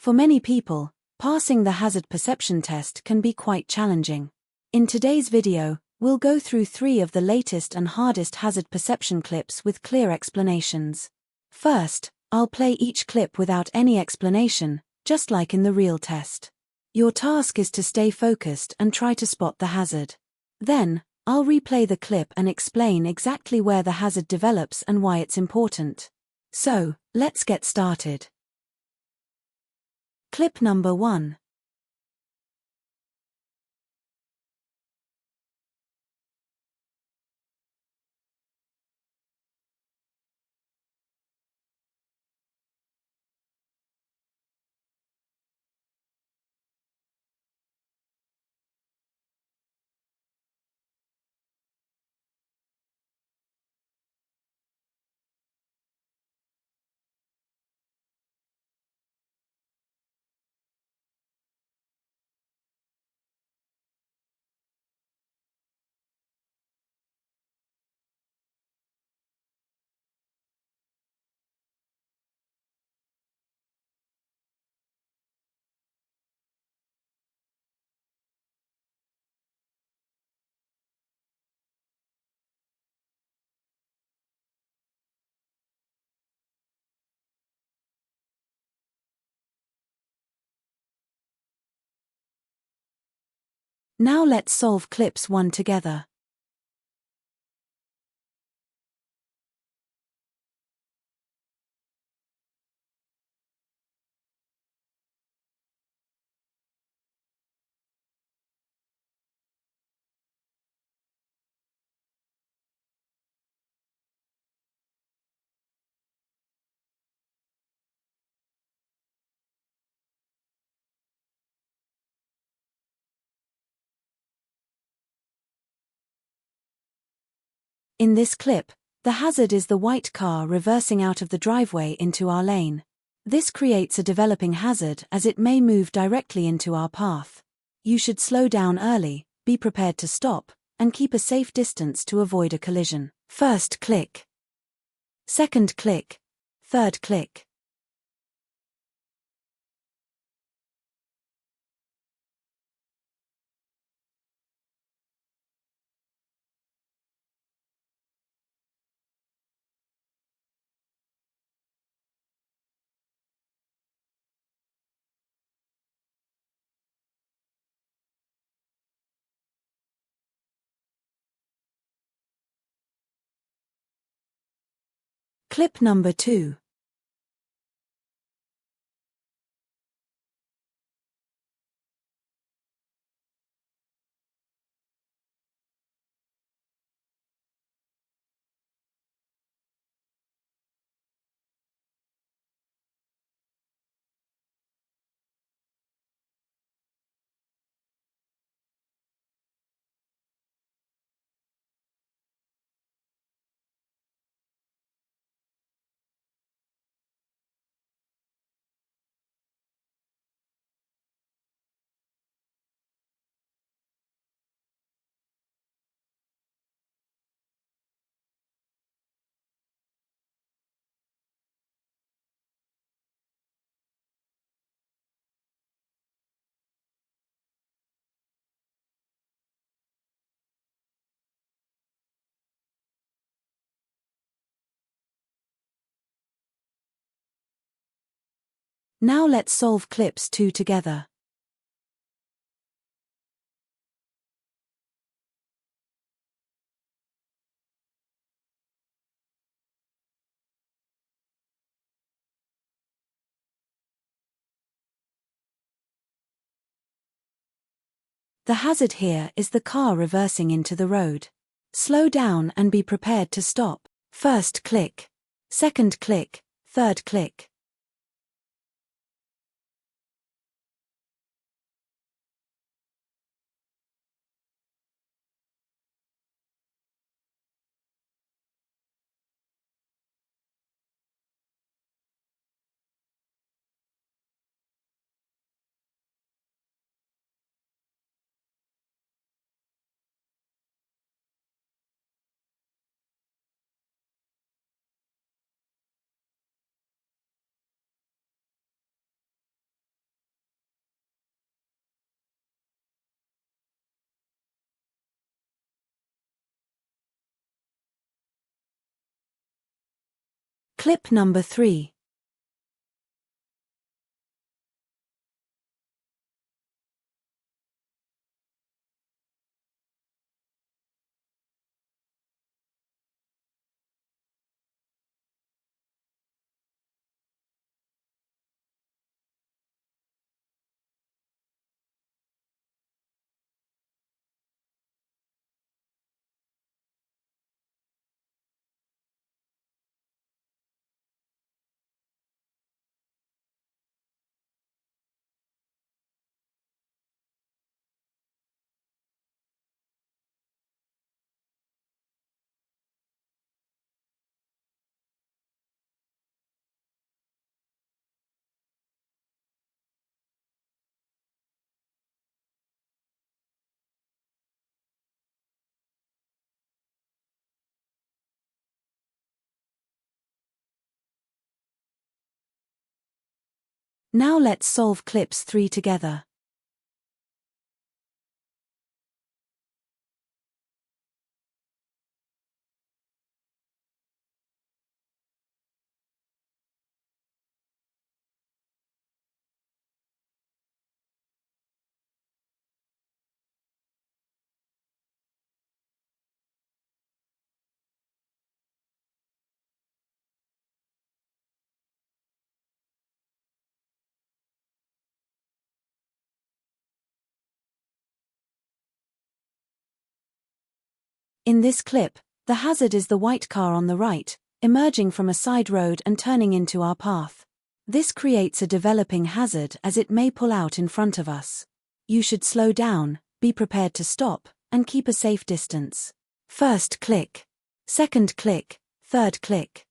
For many people, passing the hazard perception test can be quite challenging. In today's video, we'll go through 3 of the latest and hardest hazard perception clips with clear explanations. First, I'll play each clip without any explanation, just like in the real test. Your task is to stay focused and try to spot the hazard. Then, I'll replay the clip and explain exactly where the hazard develops and why it's important. So, let's get started. Clip number 1. Now let's solve clips 1 together. In this clip, the hazard is the white car reversing out of the driveway into our lane. This creates a developing hazard as it may move directly into our path. You should slow down early, be prepared to stop, and keep a safe distance to avoid a collision. First click. Second click. Third click. Clip number 2. Now let's solve clips 2 together. The hazard here is the car reversing into the road. Slow down and be prepared to stop. First click. Second click. Third click. Clip number 3. Now let's solve clips 3 together. In this clip, the hazard is the white car on the right, emerging from a side road and turning into our path. This creates a developing hazard as it may pull out in front of us. You should slow down, be prepared to stop, and keep a safe distance. First click. Second click. Third click.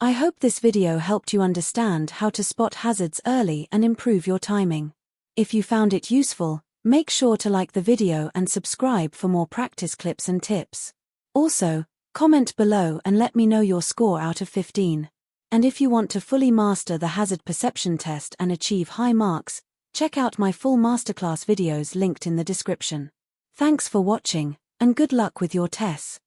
I hope this video helped you understand how to spot hazards early and improve your timing. If you found it useful, make sure to like the video and subscribe for more practice clips and tips. Also, comment below and let me know your score out of 15. And if you want to fully master the hazard perception test and achieve high marks, check out my full masterclass videos linked in the description. Thanks for watching, and good luck with your tests.